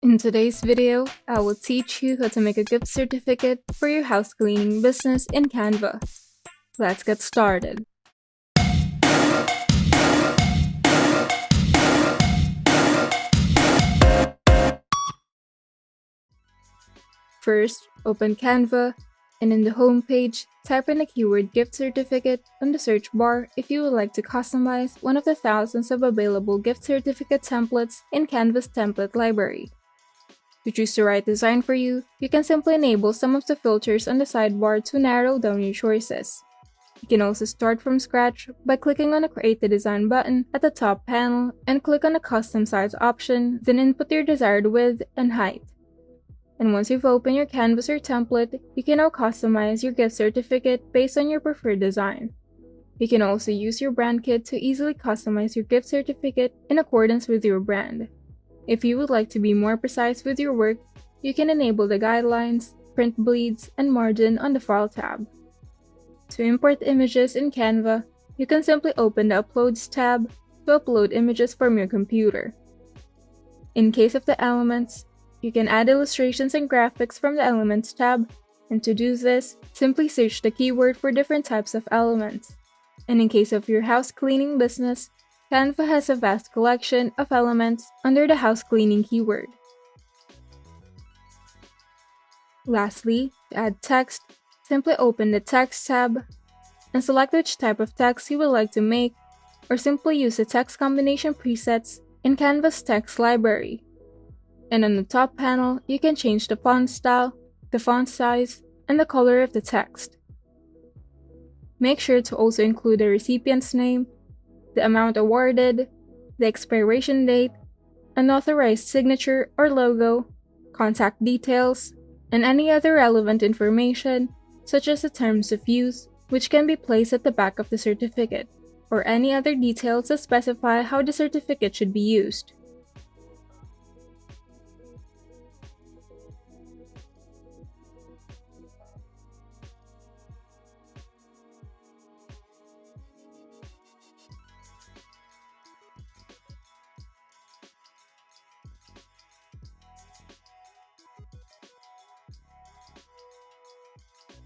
In today's video, I will teach you how to make a gift certificate for your house cleaning business in Canva. Let's get started. First, open Canva, and in the home page, type in the keyword gift certificate on the search bar if you would like to customize one of the thousands of available gift certificate templates in Canva's template library. To choose the right design for you, you can simply enable some of the filters on the sidebar to narrow down your choices. You can also start from scratch by clicking on the Create the Design button at the top panel and click on the Custom Size option, then input your desired width and height. And once you've opened your canvas or template, you can now customize your gift certificate based on your preferred design. You can also use your brand kit to easily customize your gift certificate in accordance with your brand. If you would like to be more precise with your work, you can enable the guidelines, print bleeds, and margin on the File tab. To import images in Canva, you can simply open the Uploads tab to upload images from your computer. In case of the elements, you can add illustrations and graphics from the Elements tab, and to do this, simply search the keyword for different types of elements. And in case of your house cleaning business, Canva has a vast collection of elements under the house cleaning keyword. Lastly, to add text, simply open the Text tab and select which type of text you would like to make, or simply use the text combination presets in Canva's text library. And on the top panel, you can change the font style, the font size, and the color of the text. Make sure to also include the recipient's name, the amount awarded, the expiration date, an authorized signature or logo, contact details, and any other relevant information, such as the terms of use, which can be placed at the back of the certificate, or any other details that specify how the certificate should be used.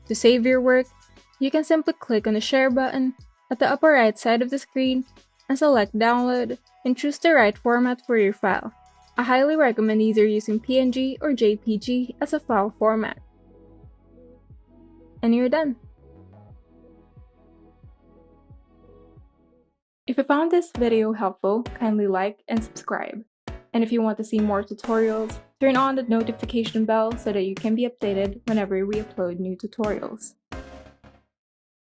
To save your work, you can simply click on the Share button at the upper right side of the screen and select Download and choose the right format for your file. I highly recommend either using PNG or JPG as a file format. And you're done. If you found this video helpful, kindly like and subscribe. And if you want to see more tutorials, turn on the notification bell so that you can be updated whenever we upload new tutorials.